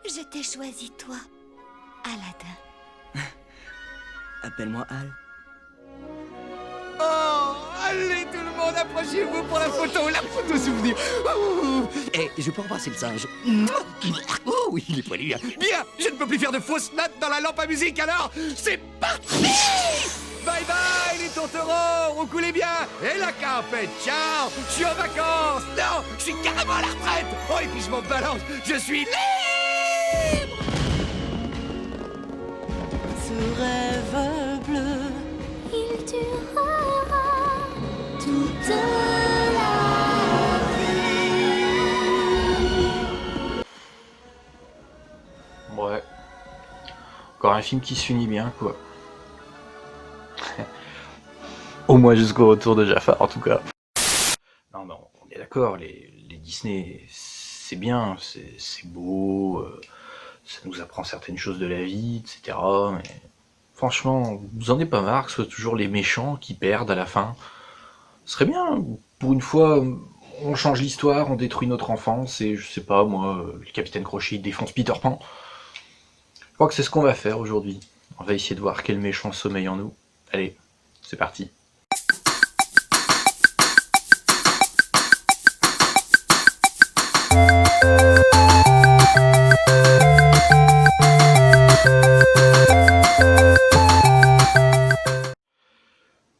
Je t'ai choisi, toi, Aladdin. Appelle-moi Al. Oh, allez tout le monde, approchez-vous pour la photo souvenir. Et je peux embrasser le singe. Oh oui, il est poilu. Bien, je ne peux plus faire de fausses notes dans la lampe à musique, alors c'est parti. Bye bye les tourtereaux, roulez bien. Et la campette, ciao. Je suis en vacances. Non, je suis carrément à la retraite. Oh, et puis je m'en balance, je suis libre. Ce rêve bleu, Il durera toute la Ouais. Encore un film qui se finit bien, quoi. Au moins jusqu'au retour de Jafar, en tout cas. Non, non, on est d'accord, les Disney, c'est bien, c'est beau, ça nous apprend certaines choses de la vie, etc. Mais franchement, vous en avez pas marre que ce soit toujours les méchants qui perdent à la fin. Ce serait bien, pour une fois, on change l'histoire, on détruit notre enfance, et je sais pas, moi, le capitaine Crochet il défonce Peter Pan. Je crois que c'est ce qu'on va faire aujourd'hui. On va essayer de voir quel méchant sommeille en nous. Allez, c'est parti.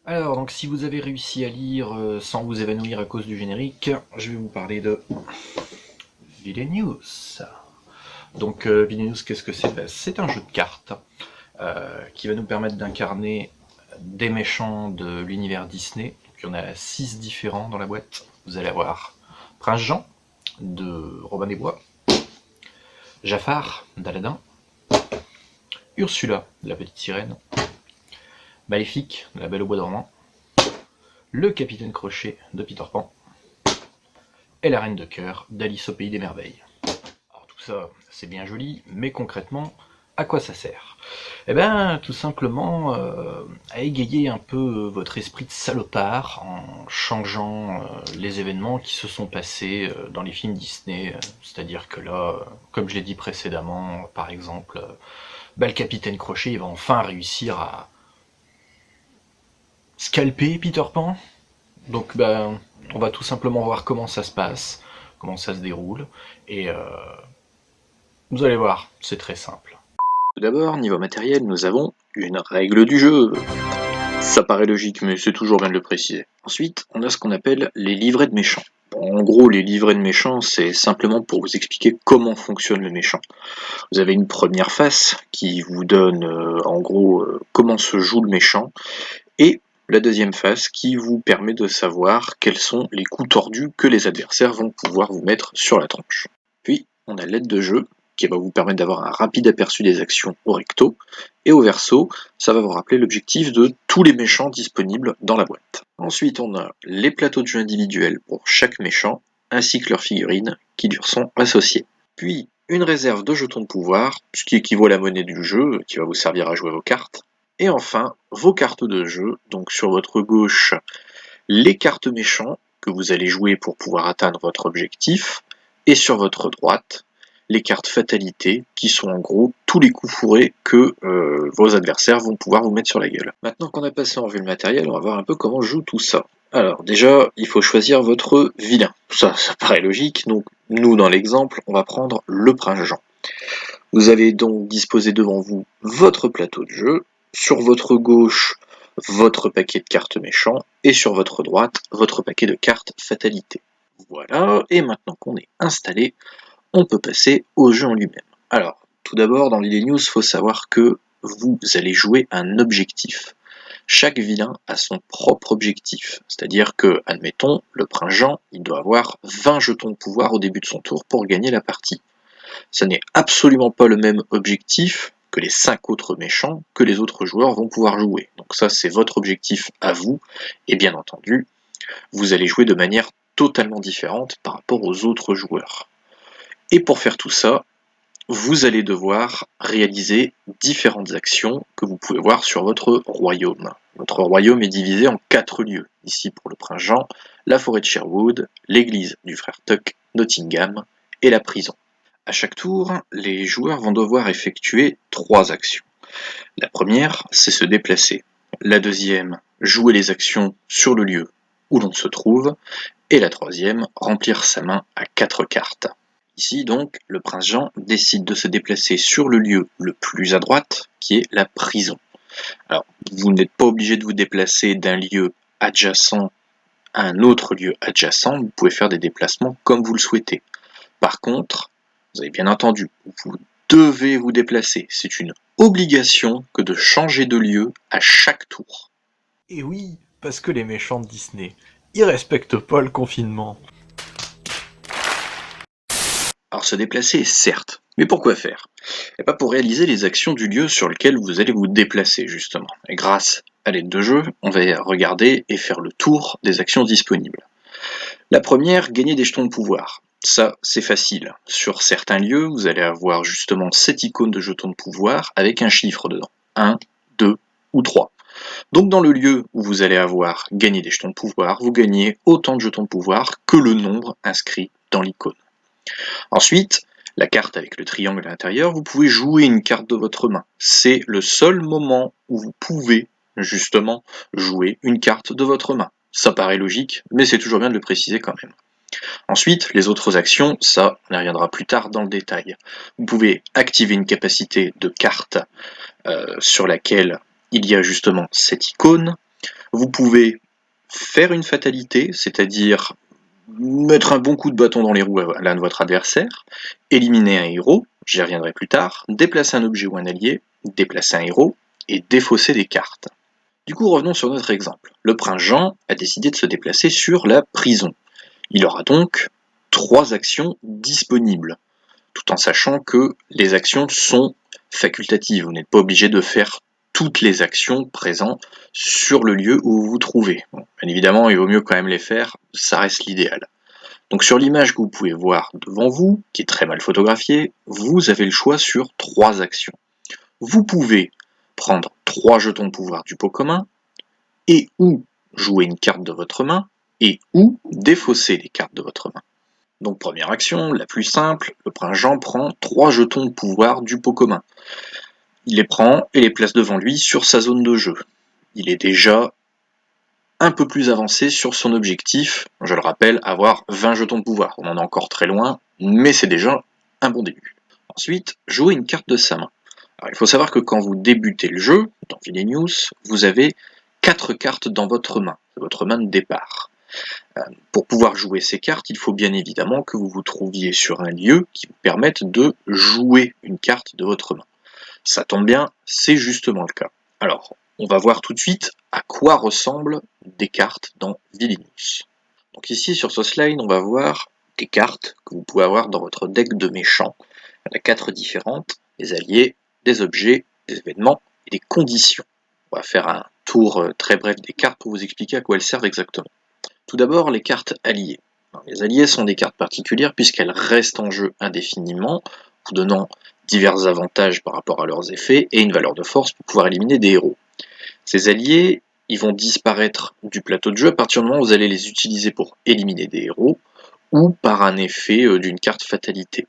Alors, donc si vous avez réussi à lire sans vous évanouir à cause du générique, je vais vous parler de Villainous. Donc Villainous, qu'est-ce que c'est? C'est un jeu de cartes qui va nous permettre d'incarner des méchants de l'univers Disney. Donc, il y en a 6 différents dans la boîte. Vous allez avoir Prince Jean de Robin des Bois, Jafar d'Aladin, Ursula de la Petite Sirène, Maléfique de la Belle au Bois dormant, le Capitaine Crochet de Peter Pan et la Reine de Cœur d'Alice au Pays des Merveilles. Alors tout ça, c'est bien joli, mais concrètement, à quoi ça sert? Eh bien, tout simplement à égayer un peu votre esprit de salopard en changeant les événements qui se sont passés dans les films Disney. C'est-à-dire que là, comme je l'ai dit précédemment, par exemple, le Capitaine Crochet il va enfin réussir à scalper Peter Pan. Donc on va tout simplement voir comment ça se passe, comment ça se déroule, et vous allez voir, c'est très simple. Tout d'abord, niveau matériel, nous avons une règle du jeu. Ça paraît logique, mais c'est toujours bien de le préciser. Ensuite, on a ce qu'on appelle les livrets de méchants. Bon, en gros, les livrets de méchants, c'est simplement pour vous expliquer comment fonctionne le méchant. Vous avez une première face qui vous donne, en gros, comment se joue le méchant, et la deuxième face qui vous permet de savoir quels sont les coups tordus que les adversaires vont pouvoir vous mettre sur la tronche. Puis, on a l'aide de jeu, qui va vous permettre d'avoir un rapide aperçu des actions au recto, et au verso, ça va vous rappeler l'objectif de tous les méchants disponibles dans la boîte. Ensuite, on a les plateaux de jeu individuels pour chaque méchant, ainsi que leurs figurines qui lui sont associées. Puis, une réserve de jetons de pouvoir, ce qui équivaut à la monnaie du jeu, qui va vous servir à jouer vos cartes. Et enfin, vos cartes de jeu, donc sur votre gauche, les cartes méchants que vous allez jouer pour pouvoir atteindre votre objectif, et sur votre droite, les cartes fatalité, qui sont en gros tous les coups fourrés que vos adversaires vont pouvoir vous mettre sur la gueule. Maintenant qu'on a passé en vue le matériel, on va voir un peu comment joue tout ça. Alors déjà, il faut choisir votre vilain. Ça paraît logique, donc nous dans l'exemple, on va prendre le Prince Jean. Vous avez donc disposé devant vous votre plateau de jeu, sur votre gauche, votre paquet de cartes méchants, et sur votre droite, votre paquet de cartes fatalité. Voilà, et maintenant qu'on est installé, on peut passer au jeu en lui-même. Alors, tout d'abord, dans Villainous, il faut savoir que vous allez jouer un objectif. Chaque vilain a son propre objectif, c'est-à-dire que, admettons, le Prince Jean, il doit avoir 20 jetons de pouvoir au début de son tour pour gagner la partie. Ça n'est absolument pas le même objectif que les 5 autres méchants que les autres joueurs vont pouvoir jouer. Donc ça, c'est votre objectif à vous, et bien entendu, vous allez jouer de manière totalement différente par rapport aux autres joueurs. Et pour faire tout ça, vous allez devoir réaliser différentes actions que vous pouvez voir sur votre royaume. Votre royaume est divisé en 4 lieux. Ici pour le Prince Jean, la forêt de Sherwood, l'église du frère Tuck, Nottingham et la prison. À chaque tour, les joueurs vont devoir effectuer 3 actions. La première, c'est se déplacer. La deuxième, jouer les actions sur le lieu où l'on se trouve. Et la troisième, remplir sa main à 4 cartes. Ici donc, le prince Jean décide de se déplacer sur le lieu le plus à droite, qui est la prison. Alors, vous n'êtes pas obligé de vous déplacer d'un lieu adjacent à un autre lieu adjacent, vous pouvez faire des déplacements comme vous le souhaitez. Par contre, vous avez bien entendu, vous devez vous déplacer. C'est une obligation que de changer de lieu à chaque tour. Et oui, parce que les méchants de Disney, ils respectent pas le confinement. Alors se déplacer, certes, mais pour quoi faire? Et pas pour réaliser les actions du lieu sur lequel vous allez vous déplacer, justement. Et grâce à l'aide de jeu, on va regarder et faire le tour des actions disponibles. La première, gagner des jetons de pouvoir. Ça, c'est facile. Sur certains lieux, vous allez avoir justement cette icône de jetons de pouvoir avec un chiffre dedans. 1, 2 ou 3. Donc dans le lieu où vous allez avoir gagné des jetons de pouvoir, vous gagnez autant de jetons de pouvoir que le nombre inscrit dans l'icône. Ensuite, la carte avec le triangle à l'intérieur, vous pouvez jouer une carte de votre main. C'est le seul moment où vous pouvez justement jouer une carte de votre main. Ça paraît logique, mais c'est toujours bien de le préciser quand même. Ensuite, les autres actions, ça, on y reviendra plus tard dans le détail. Vous pouvez activer une capacité de carte sur laquelle il y a justement cette icône. Vous pouvez faire une fatalité, c'est-à-dire mettre un bon coup de bâton dans les roues à l'un de votre adversaire, éliminer un héros, j'y reviendrai plus tard, déplacer un objet ou un allié, déplacer un héros, et défausser des cartes. Du coup, revenons sur notre exemple. Le prince Jean a décidé de se déplacer sur la prison. Il aura donc 3 actions disponibles, tout en sachant que les actions sont facultatives. Vous n'êtes pas obligé de faire toutes les actions présentes sur le lieu où vous vous trouvez. Bon, bien évidemment, il vaut mieux quand même les faire, ça reste l'idéal. Donc sur l'image que vous pouvez voir devant vous, qui est très mal photographiée, vous avez le choix sur 3 actions. Vous pouvez prendre 3 jetons de pouvoir du pot commun, et ou jouer une carte de votre main, et ou défausser les cartes de votre main. Donc première action, la plus simple, le prince Jean prend 3 jetons de pouvoir du pot commun. Il les prend et les place devant lui sur sa zone de jeu. Il est déjà un peu plus avancé sur son objectif, je le rappelle, avoir 20 jetons de pouvoir. On en est encore très loin, mais c'est déjà un bon début. Ensuite, jouer une carte de sa main. Alors, il faut savoir que quand vous débutez le jeu, dans Villainous, vous avez 4 cartes dans votre main de départ. Pour pouvoir jouer ces cartes, il faut bien évidemment que vous vous trouviez sur un lieu qui vous permette de jouer une carte de votre main. Ça tombe bien, c'est justement le cas. Alors, on va voir tout de suite à quoi ressemblent des cartes dans Villainous. Donc ici, sur ce slide, on va voir des cartes que vous pouvez avoir dans votre deck de méchants. Il y en a 4 différentes, des alliés, des objets, des événements et des conditions. On va faire un tour très bref des cartes pour vous expliquer à quoi elles servent exactement. Tout d'abord, les cartes alliées. Alors, les alliés sont des cartes particulières puisqu'elles restent en jeu indéfiniment, vous donnant divers avantages par rapport à leurs effets et une valeur de force pour pouvoir éliminer des héros. Ces alliés, ils vont disparaître du plateau de jeu à partir du moment où vous allez les utiliser pour éliminer des héros ou par un effet d'une carte fatalité.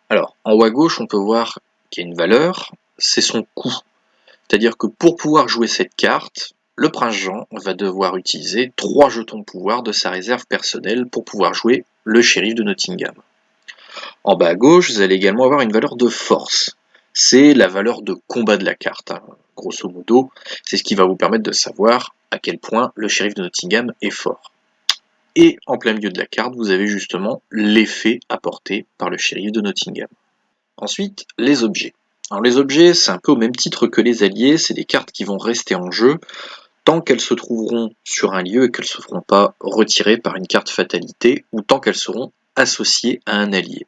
Alors, en haut à gauche, on peut voir qu'il y a une valeur, c'est son coût. C'est-à-dire que pour pouvoir jouer cette carte, le prince Jean va devoir utiliser 3 jetons de pouvoir de sa réserve personnelle pour pouvoir jouer le shérif de Nottingham. En bas à gauche, vous allez également avoir une valeur de force. C'est la valeur de combat de la carte. Grosso modo, c'est ce qui va vous permettre de savoir à quel point le shérif de Nottingham est fort. Et en plein milieu de la carte, vous avez justement l'effet apporté par le shérif de Nottingham. Ensuite, les objets. Alors les objets, c'est un peu au même titre que les alliés, c'est des cartes qui vont rester en jeu tant qu'elles se trouveront sur un lieu et qu'elles ne se feront pas retirer par une carte fatalité ou tant qu'elles seront associées à un allié.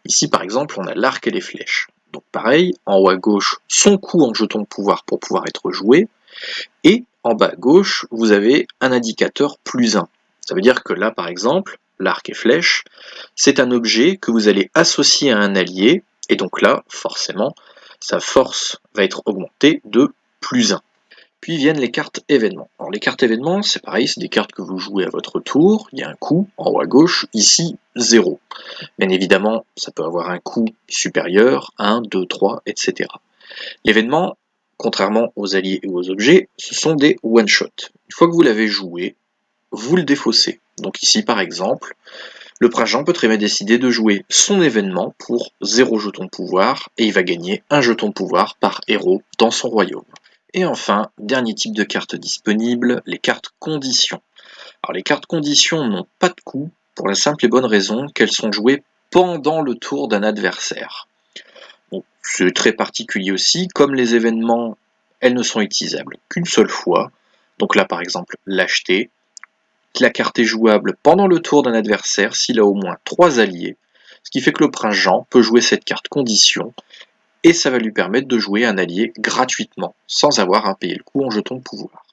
Ici par exemple, on a l'arc et les flèches. Donc pareil, en haut à gauche, son coût en jetons de pouvoir pour pouvoir être joué, et en bas à gauche, vous avez un indicateur +1. Ça veut dire que là par exemple, l'arc et flèche, c'est un objet que vous allez associer à un allié, et donc là, forcément, sa force va être augmentée de +1. Puis viennent les cartes événements. Alors les cartes événements, c'est pareil, c'est des cartes que vous jouez à votre tour. Il y a un coût en haut à gauche, ici 0. Bien évidemment, ça peut avoir un coût supérieur, 1, 2, 3, etc. L'événement, contrairement aux alliés et aux objets, ce sont des one-shot. Une fois que vous l'avez joué, vous le défaussez. Donc ici par exemple, le prince Jean peut très bien décider de jouer son événement pour 0 jeton de pouvoir, et il va gagner 1 jeton de pouvoir par héros dans son royaume. Et enfin, dernier type de carte disponible, les cartes conditions. Alors les cartes conditions n'ont pas de coût, pour la simple et bonne raison qu'elles sont jouées pendant le tour d'un adversaire. Bon, c'est très particulier aussi, comme les événements, elles ne sont utilisables qu'une seule fois. Donc là par exemple, l'acheter. La carte est jouable pendant le tour d'un adversaire s'il a au moins 3 alliés, ce qui fait que le prince Jean peut jouer cette carte condition, et ça va lui permettre de jouer un allié gratuitement, sans avoir à payer le coup en jetons de pouvoir.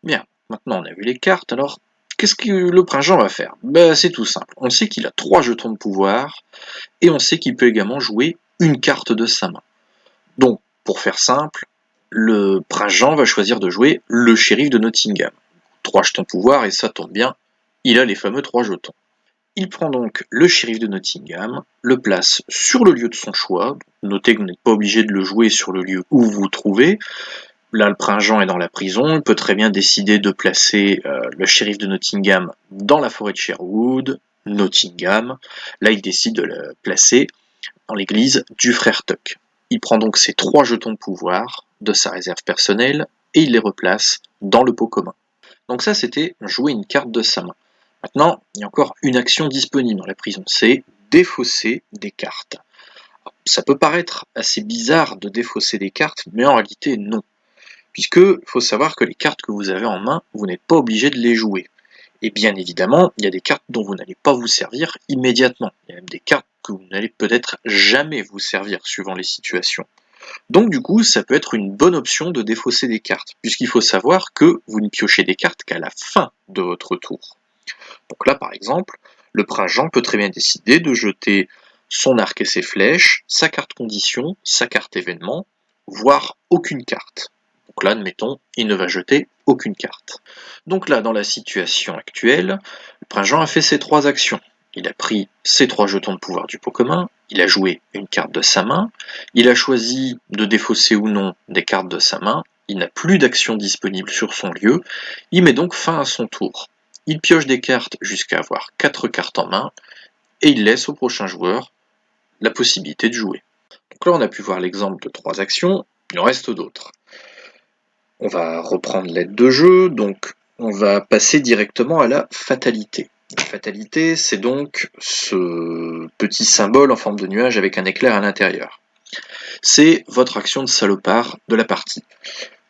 Bien, maintenant on a vu les cartes, alors qu'est-ce que le prince Jean va faire? C'est tout simple, on sait qu'il a 3 jetons de pouvoir, et on sait qu'il peut également jouer une carte de sa main. Donc, pour faire simple, le prince Jean va choisir de jouer le shérif de Nottingham. 3 jetons de pouvoir, et ça tombe bien, il a les fameux 3 jetons. Il prend donc le shérif de Nottingham, le place sur le lieu de son choix. Notez que vous n'êtes pas obligé de le jouer sur le lieu où vous vous trouvez. Là, le prince Jean est dans la prison, il peut très bien décider de placer le shérif de Nottingham dans la forêt de Sherwood, Nottingham. Là, il décide de le placer dans l'église du frère Tuck. Il prend donc ses 3 jetons de pouvoir de sa réserve personnelle et il les replace dans le pot commun. Donc ça, c'était jouer une carte de sa main. Maintenant, il y a encore une action disponible dans la prison, c'est défausser des cartes. Ça peut paraître assez bizarre de défausser des cartes, mais en réalité non. Puisque, il faut savoir que les cartes que vous avez en main, vous n'êtes pas obligé de les jouer. Et bien évidemment, il y a des cartes dont vous n'allez pas vous servir immédiatement. Il y a même des cartes que vous n'allez peut-être jamais vous servir, suivant les situations. Donc du coup, ça peut être une bonne option de défausser des cartes, puisqu'il faut savoir que vous ne piochez des cartes qu'à la fin de votre tour. Donc là, par exemple, le prince Jean peut très bien décider de jeter son arc et ses flèches, sa carte condition, sa carte événement, voire aucune carte. Donc là, admettons, il ne va jeter aucune carte. Donc là, dans la situation actuelle, le prince Jean a fait ses 3 actions. Il a pris ses 3 jetons de pouvoir du pot commun, il a joué une carte de sa main, il a choisi de défausser ou non des cartes de sa main, il n'a plus d'action disponible sur son lieu, il met donc fin à son tour. Il pioche des cartes jusqu'à avoir 4 cartes en main, et il laisse au prochain joueur la possibilité de jouer. Donc là on a pu voir l'exemple de 3 actions, il en reste d'autres. On va reprendre l'aide de jeu, donc on va passer directement à la fatalité. La fatalité, c'est donc ce petit symbole en forme de nuage avec un éclair à l'intérieur. C'est votre action de salopard de la partie.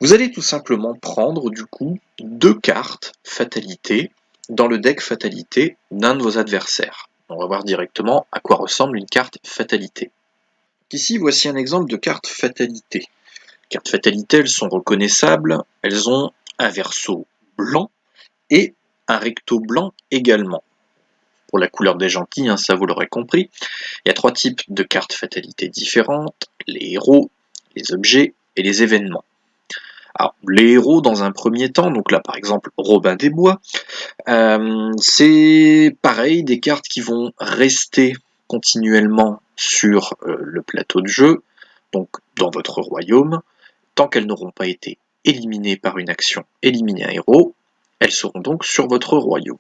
Vous allez tout simplement prendre du coup 2 cartes fatalité dans le deck fatalité d'un de vos adversaires. On va voir directement à quoi ressemble une carte fatalité. Ici, voici un exemple de carte fatalité. Les cartes fatalité, elles sont reconnaissables, elles ont un verso blanc et un recto blanc également. Pour la couleur des gentils, ça vous l'aurez compris. Il y a 3 types de cartes fatalité différentes, les héros, les objets et les événements. Alors, les héros dans un premier temps, donc là par exemple Robin des Bois, c'est pareil, des cartes qui vont rester continuellement sur le plateau de jeu, donc dans votre royaume, tant qu'elles n'auront pas été éliminées par une action éliminer un héros, elles seront donc sur votre royaume.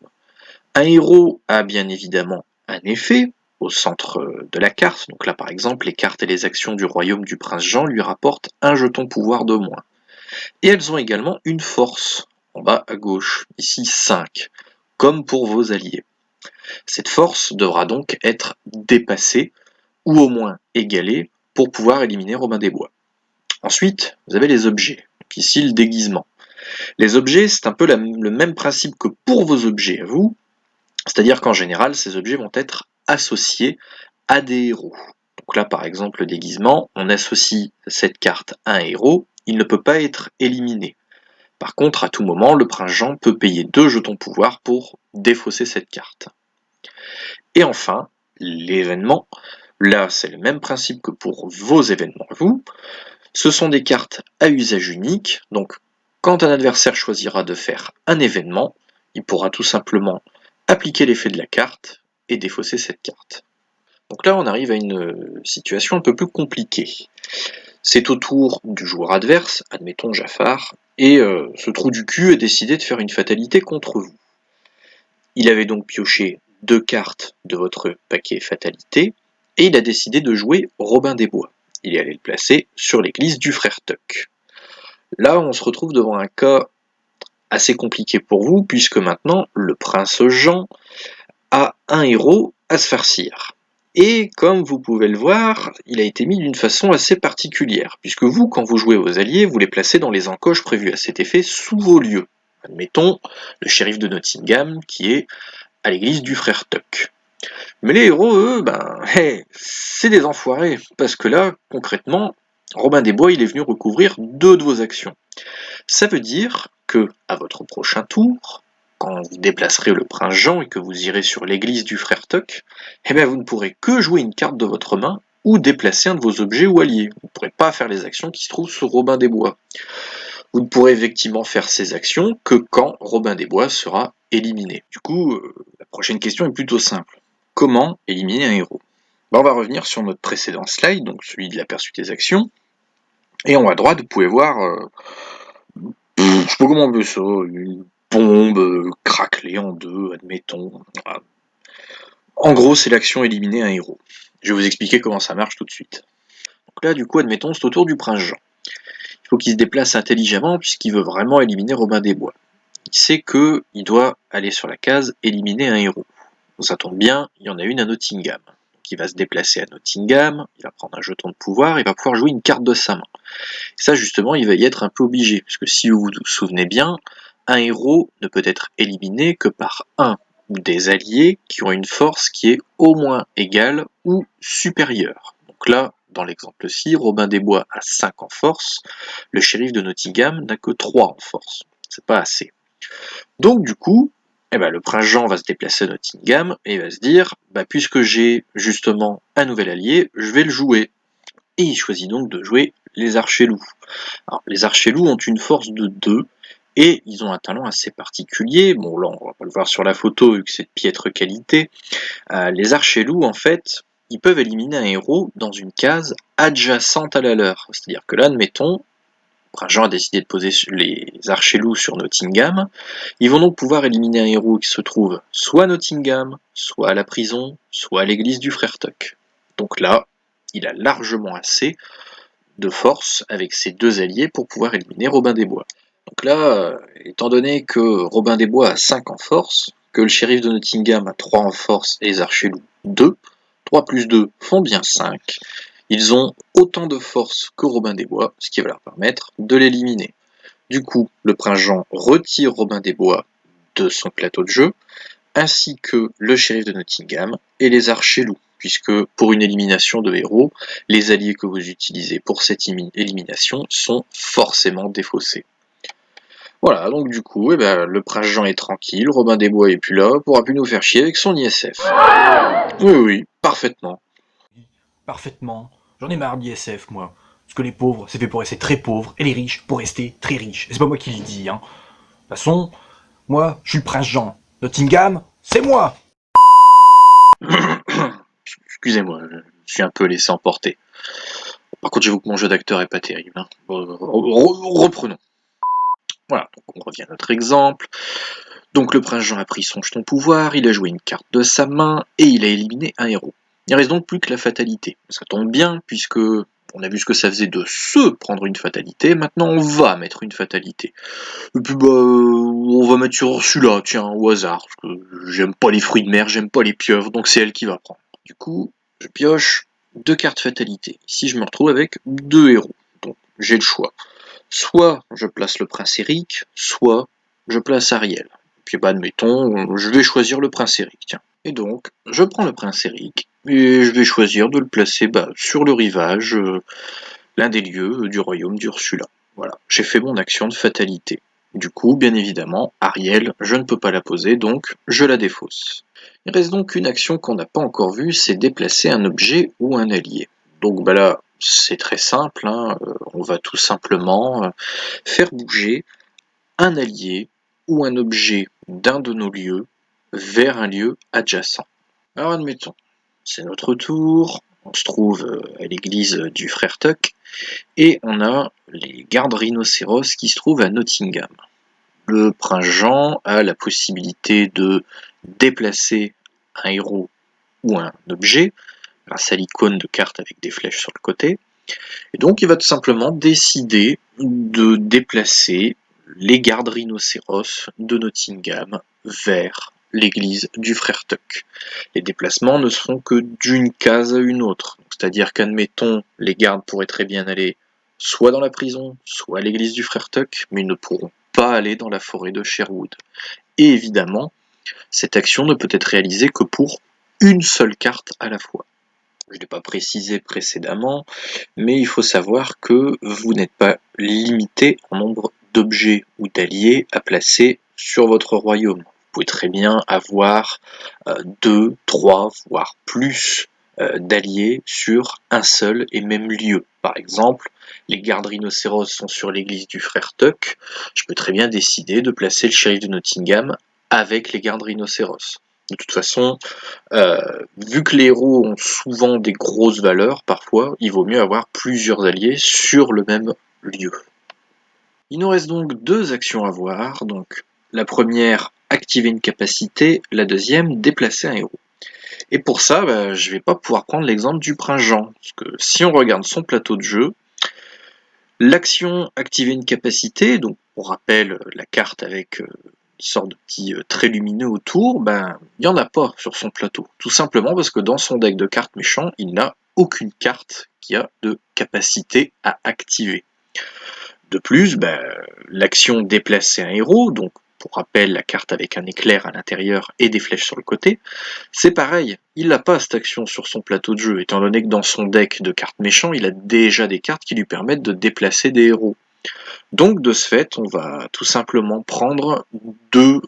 Un héros a bien évidemment un effet au centre de la carte, donc là par exemple les cartes et les actions du royaume du prince Jean lui rapportent un jeton pouvoir de moins. Et elles ont également une force, en bas à gauche, ici 5, comme pour vos alliés. Cette force devra donc être dépassée, ou au moins égalée, pour pouvoir éliminer Robin des Bois. Ensuite, vous avez les objets, donc ici le déguisement. Les objets, c'est un peu le même principe que pour vos objets à vous, c'est-à-dire qu'en général, ces objets vont être associés à des héros. Donc là, par exemple, le déguisement, on associe cette carte à un héros, il ne peut pas être éliminé. Par contre, à tout moment, le prince Jean peut payer 2 jetons pouvoir pour défausser cette carte. Et enfin, l'événement, là c'est le même principe que pour vos événements à vous, ce sont des cartes à usage unique, donc Quand un adversaire choisira de faire un événement, il pourra tout simplement appliquer l'effet de la carte et défausser cette carte. Donc là, on arrive à une situation un peu plus compliquée. C'est au tour du joueur adverse, admettons Jafar, et ce trou du cul a décidé de faire une fatalité contre vous. Il avait donc pioché 2 cartes de votre paquet fatalité, et il a décidé de jouer Robin des Bois. Il est allé le placer sur l'église du frère Tuck. Là, on se retrouve devant un cas assez compliqué pour vous, puisque maintenant, le prince Jean a un héros à se farcir. Et comme vous pouvez le voir, il a été mis d'une façon assez particulière, puisque vous, quand vous jouez vos alliés, vous les placez dans les encoches prévues à cet effet sous vos lieux. Admettons, le shérif de Nottingham, qui est à l'église du frère Tuck. Mais les héros, eux, c'est des enfoirés, parce que là, concrètement, Robin des Bois, il est venu recouvrir 2 de vos actions. Ça veut dire que, à votre prochain tour, quand vous déplacerez le prince Jean et que vous irez sur l'église du frère Tuck, vous ne pourrez que jouer une carte de votre main ou déplacer un de vos objets ou alliés. Vous ne pourrez pas faire les actions qui se trouvent sur Robin des Bois. Vous ne pourrez effectivement faire ces actions que quand Robin des Bois sera éliminé. Du coup, la prochaine question est plutôt simple. Comment éliminer un héros ? On va revenir sur notre précédent slide, donc celui de l'aperçu des actions. Et en haut à droite, vous pouvez voir, je sais pas comment on veut ça, une bombe craquelée en 2, admettons. Voilà. En gros, c'est l'action éliminer un héros. Je vais vous expliquer comment ça marche tout de suite. Donc là, du coup, admettons, c'est au tour du prince Jean. Il faut qu'il se déplace intelligemment puisqu'il veut vraiment éliminer Robin des Bois. Il sait qu'il doit aller sur la case éliminer un héros. Donc ça tombe bien, il y en a une à Nottingham. Donc il va se déplacer à Nottingham, il va prendre un jeton de pouvoir, il va pouvoir jouer une carte de sa main. Et ça justement, il va y être un peu obligé, puisque si vous vous souvenez bien, un héros ne peut être éliminé que par un ou des alliés qui ont une force qui est au moins égale ou supérieure. Donc là, dans l'exemple-ci, Robin des Bois a 5 en force, le shérif de Nottingham n'a que 3 en force. C'est pas assez. Donc du coup, le prince Jean va se déplacer à Nottingham et il va se dire, puisque j'ai justement un nouvel allié, je vais le jouer. Et il choisit donc de jouer les archers-loups. Alors, les archers-loups ont une force de 2, et ils ont un talent assez particulier. Bon, là, on va pas le voir sur la photo, vu que c'est de piètre qualité. Les archers-loups, en fait, ils peuvent éliminer un héros dans une case adjacente à la leur. C'est-à-dire que là, admettons, Prince Jean a décidé de poser les archers-loups sur Nottingham. Ils vont donc pouvoir éliminer un héros qui se trouve soit à Nottingham, soit à la prison, soit à l'église du frère Tuck. Donc là, il a largement assez de force avec ses 2 alliés pour pouvoir éliminer Robin des Bois. Donc là, étant donné que Robin des Bois a 5 en force, que le shérif de Nottingham a 3 en force et les archers-loups 2, 3 plus 2 font bien 5, ils ont autant de force que Robin des Bois, ce qui va leur permettre de l'éliminer. Du coup, le prince Jean retire Robin des Bois de son plateau de jeu, ainsi que le shérif de Nottingham et les archers-loups, puisque pour une élimination de héros, les alliés que vous utilisez pour cette élimination sont forcément défaussés. Voilà, donc du coup, le prince Jean est tranquille, Robin des Bois est plus là, pourra plus nous faire chier avec son ISF. Oui, parfaitement. Parfaitement. J'en ai marre d'ISF, moi. Parce que les pauvres, c'est fait pour rester très pauvres, et les riches pour rester très riches. Et c'est pas moi qui le dis, hein. De toute façon, moi, je suis le prince Jean. Nottingham, c'est moi. Excusez-moi, je suis un peu laissé emporter. Par contre, j'avoue que mon jeu d'acteur est pas terrible. Hein. Reprenons. Voilà, donc on revient à notre exemple. Donc le prince Jean a pris son jeton pouvoir, il a joué une carte de sa main, et il a éliminé un héros. Il ne reste donc plus que la fatalité. Ça tombe bien, puisque on a vu ce que ça faisait de se prendre une fatalité, maintenant on va mettre une fatalité. Et puis on va mettre sur Ursula, tiens, au hasard, parce que j'aime pas les fruits de mer, j'aime pas les pieuvres, donc c'est elle qui va prendre. Du coup, je pioche 2 cartes fatalité. Ici je me retrouve avec 2 héros, donc j'ai le choix. Soit je place le prince Eric, soit je place Ariel. Puis admettons, je vais choisir le prince Eric, tiens. Et donc, je prends le prince Eric, et je vais choisir de le placer sur le rivage, l'un des lieux du royaume d'Ursula. Voilà, j'ai fait mon action de fatalité. Du coup, bien évidemment, Ariel, je ne peux pas la poser, donc je la défausse. Il reste donc une action qu'on n'a pas encore vue, c'est déplacer un objet ou un allié. Donc là, c'est très simple, hein, on va tout simplement faire bouger un allié ou un objet d'un de nos lieux vers un lieu adjacent. Alors admettons, c'est notre tour, on se trouve à l'église du frère Tuck, et on a les gardes rhinocéros qui se trouvent à Nottingham. Le prince Jean a la possibilité de déplacer un héros ou un objet grâce à l'icône de carte avec des flèches sur le côté. Et donc il va tout simplement décider de déplacer les gardes rhinocéros de Nottingham vers l'église du frère Tuck. Les déplacements ne seront que d'une case à une autre. C'est-à-dire qu'admettons, les gardes pourraient très bien aller soit dans la prison, soit à l'église du frère Tuck, mais ils ne pourront pas aller dans la forêt de Sherwood. Et évidemment, cette action ne peut être réalisée que pour une seule carte à la fois. Je ne l'ai pas précisé précédemment, mais il faut savoir que vous n'êtes pas limité en nombre d'objets ou d'alliés à placer sur votre royaume. Vous pouvez très bien avoir 2, 3, voire plus d'alliés sur un seul et même lieu. Par exemple, les gardes rhinocéros sont sur l'église du frère Tuck, je peux très bien décider de placer le shérif de Nottingham avec les gardes rhinocéros. De toute façon, vu que les héros ont souvent des grosses valeurs, parfois, il vaut mieux avoir plusieurs alliés sur le même lieu. Il nous reste donc 2 actions à voir. Donc, la première, activer une capacité, la deuxième, déplacer un héros. Et pour ça, je ne vais pas pouvoir prendre l'exemple du prince Jean, parce que si on regarde son plateau de jeu, l'action activer une capacité, donc on rappelle la carte avec sorte de petit trait lumineux autour, il n'y en a pas sur son plateau. Tout simplement parce que dans son deck de cartes méchants, il n'a aucune carte qui a de capacité à activer. De plus, l'action déplacer un héros, donc pour rappel la carte avec un éclair à l'intérieur et des flèches sur le côté, c'est pareil, il n'a pas cette action sur son plateau de jeu, étant donné que dans son deck de cartes méchants, il a déjà des cartes qui lui permettent de déplacer des héros. Donc de ce fait, on va tout simplement prendre 2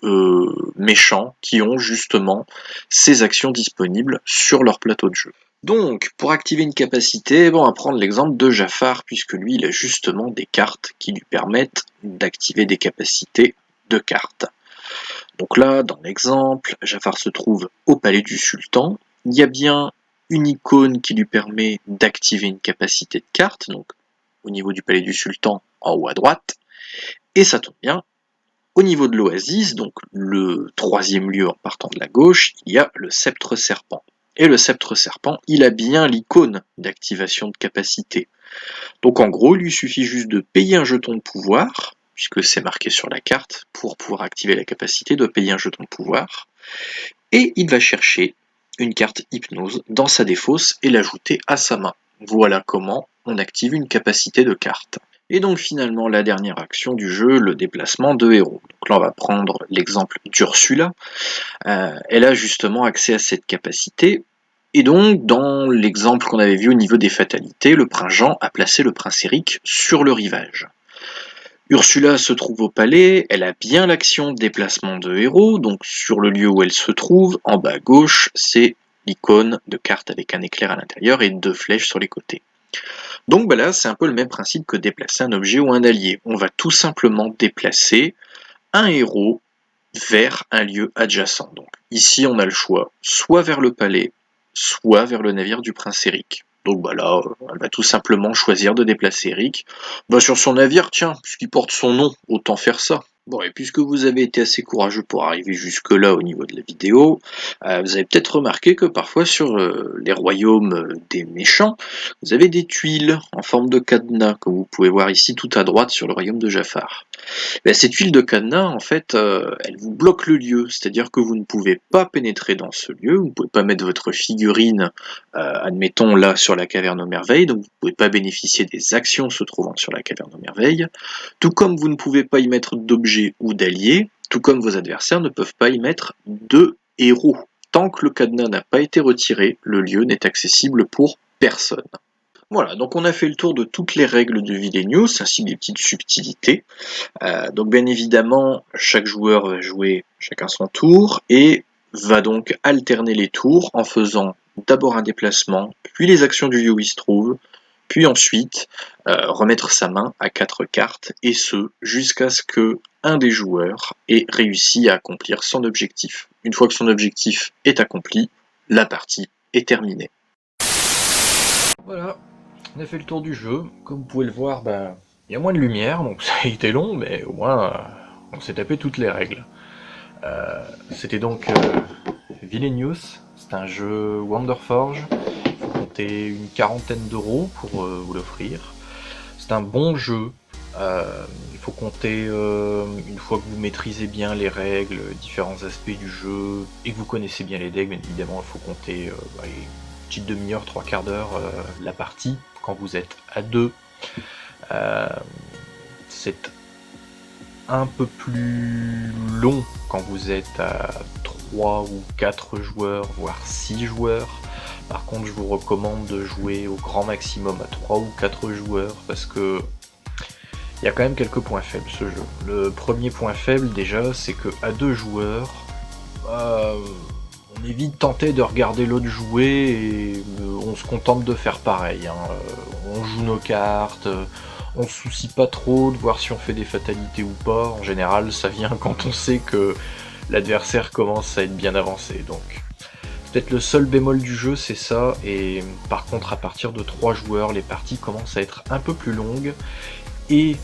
méchants qui ont justement ces actions disponibles sur leur plateau de jeu. Donc, pour activer une capacité, on va prendre l'exemple de Jafar, puisque lui, il a justement des cartes qui lui permettent d'activer des capacités de cartes. Donc là, dans l'exemple, Jafar se trouve au palais du sultan. Il y a bien une icône qui lui permet d'activer une capacité de carte, donc au niveau du palais du sultan, en haut à droite, et ça tombe bien, au niveau de l'oasis, donc le 3e lieu en partant de la gauche, il y a le sceptre serpent. Et le sceptre serpent, il a bien l'icône d'activation de capacité. Donc en gros, il lui suffit juste de payer un jeton de pouvoir, puisque c'est marqué sur la carte, pour pouvoir activer la capacité de payer un jeton de pouvoir, et il va chercher une carte hypnose dans sa défausse et l'ajouter à sa main. Voilà comment on active une capacité de carte. Et donc finalement la dernière action du jeu, le déplacement de héros. Donc là on va prendre l'exemple d'Ursula. Elle a justement accès à cette capacité. Et donc dans l'exemple qu'on avait vu au niveau des fatalités, le prince Jean a placé le prince Eric sur le rivage. Ursula se trouve au palais, elle a bien l'action déplacement de héros, donc sur le lieu où elle se trouve, en bas à gauche, c'est l'icône de carte avec un éclair à l'intérieur et 2 flèches sur les côtés. Donc là, c'est un peu le même principe que déplacer un objet ou un allié. On va tout simplement déplacer un héros vers un lieu adjacent. Donc ici, on a le choix, soit vers le palais, soit vers le navire du prince Eric. Donc là, elle va tout simplement choisir de déplacer Eric. Sur son navire, tiens, puisqu'il porte son nom, autant faire ça. Bon, et puisque vous avez été assez courageux pour arriver jusque-là au niveau de la vidéo, vous avez peut-être remarqué que parfois sur les royaumes des méchants, vous avez des tuiles en forme de cadenas, comme vous pouvez voir ici tout à droite sur le royaume de Jafar. Cette tuile de cadenas, en fait, elle vous bloque le lieu, c'est-à-dire que vous ne pouvez pas pénétrer dans ce lieu, vous ne pouvez pas mettre votre figurine, admettons là sur la caverne aux merveilles, donc vous ne pouvez pas bénéficier des actions se trouvant sur la caverne aux merveilles, tout comme vous ne pouvez pas y mettre d'objets ou d'alliés, tout comme vos adversaires ne peuvent pas y mettre de héros. Tant que le cadenas n'a pas été retiré, le lieu n'est accessible pour personne. Voilà, donc on a fait le tour de toutes les règles de Vilenius, ainsi que des petites subtilités. Donc bien évidemment, chaque joueur va jouer chacun son tour, et va donc alterner les tours en faisant d'abord un déplacement, puis les actions du lieu où il se trouve, puis ensuite remettre sa main à 4 cartes, et ce, jusqu'à ce que un des joueurs ait réussi à accomplir son objectif. Une fois que son objectif est accompli, la partie est terminée. Voilà, on a fait le tour du jeu. Comme vous pouvez le voir, il y a moins de lumière, donc ça a été long, mais au moins on s'est tapé toutes les règles. C'était donc Villainous, c'est un jeu Wonderforge. Il faut compter une 40aine d'euros pour vous l'offrir. C'est un bon jeu. Il faut compter, une fois que vous maîtrisez bien les règles, différents aspects du jeu, et que vous connaissez bien les decks, bien évidemment, il faut compter une petite demi-heure, 3/4 d'heure la partie, quand vous êtes à 2. C'est un peu plus long quand vous êtes à 3 ou 4 joueurs, voire 6 joueurs. Par contre, je vous recommande de jouer au grand maximum à 3 ou 4 joueurs, parce que il y a quand même quelques points faibles ce jeu. Le premier point faible déjà, c'est que à 2 joueurs, on est vite tenté de regarder l'autre jouer et on se contente de faire pareil. On joue nos cartes, on se soucie pas trop de voir si on fait des fatalités ou pas. En général, ça vient quand on sait que l'adversaire commence à être bien avancé. Donc, peut-être le seul bémol du jeu, c'est ça. Et par contre, à partir de 3 joueurs, les parties commencent à être un peu plus longues. Et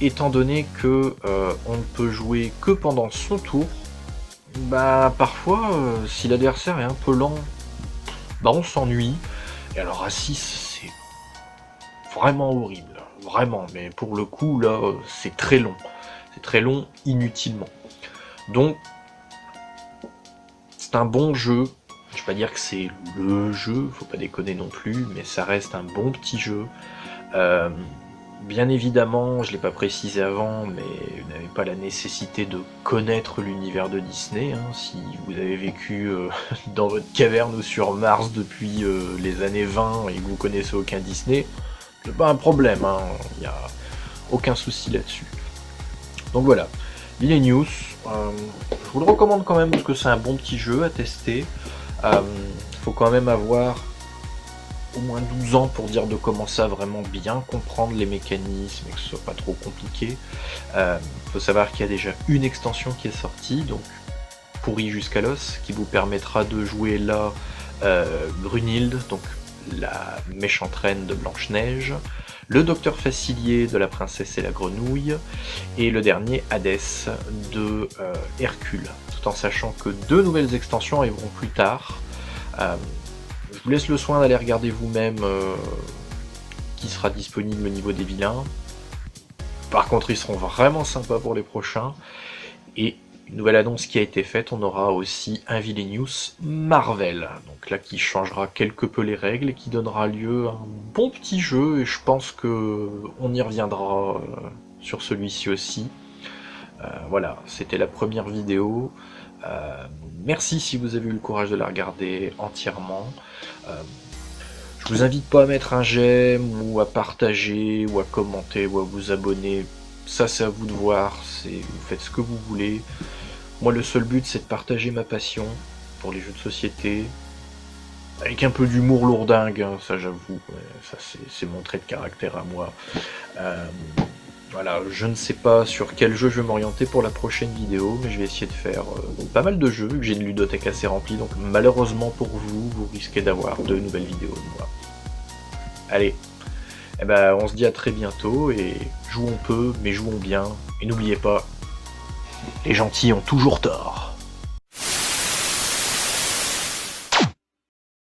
étant donné que on ne peut jouer que pendant son tour, parfois, si l'adversaire est un peu lent, on s'ennuie. Et alors à 6, c'est vraiment horrible. Vraiment, mais pour le coup, là, c'est très long. C'est très long inutilement. Donc, c'est un bon jeu. Je vais pas dire que c'est le jeu, faut pas déconner non plus, mais ça reste un bon petit jeu. Bien évidemment, je ne l'ai pas précisé avant, mais vous n'avez pas la nécessité de connaître l'univers de Disney. Si vous avez vécu dans votre caverne ou sur Mars depuis les années 20 et que vous connaissez aucun Disney, c'est pas un problème, il n'y a aucun souci là-dessus. Donc voilà, Villainous, je vous le recommande quand même parce que c'est un bon petit jeu à tester. Faut quand même avoir au moins 12 ans pour dire de commencer à vraiment bien comprendre les mécanismes et que ce soit pas trop compliqué. Faut savoir qu'il y a déjà une extension qui est sortie, donc Pourri jusqu'à l'os, qui vous permettra de jouer là Brunhilde, donc la méchante reine de Blanche-Neige, le docteur Facilier de la princesse et la grenouille, et le dernier Hadès de Hercule, tout en sachant que 2 nouvelles extensions arriveront plus tard. Je vous laisse le soin d'aller regarder vous-même qui sera disponible au niveau des vilains. Par contre, ils seront vraiment sympas pour les prochains. Et une nouvelle annonce qui a été faite, on aura aussi un Villainous Marvel. Donc là, qui changera quelque peu les règles et qui donnera lieu à un bon petit jeu. Et je pense que on y reviendra sur celui-ci aussi. Voilà, c'était la première vidéo. Merci si vous avez eu le courage de la regarder entièrement. Je vous invite pas à mettre un j'aime ou à partager ou à commenter ou à vous abonner. Ça c'est à vous de voir, vous faites ce que vous voulez. Moi le seul but c'est de partager ma passion pour les jeux de société. Avec un peu d'humour lourdingue, ça j'avoue, ça c'est mon trait de caractère à moi. Voilà, je ne sais pas sur quel jeu je vais m'orienter pour la prochaine vidéo, mais je vais essayer de faire pas mal de jeux, vu que j'ai une ludothèque assez remplie, donc malheureusement pour vous, vous risquez d'avoir 2 nouvelles vidéos de moi. Allez, on se dit à très bientôt, et jouons peu, mais jouons bien, et n'oubliez pas, les gentils ont toujours tort.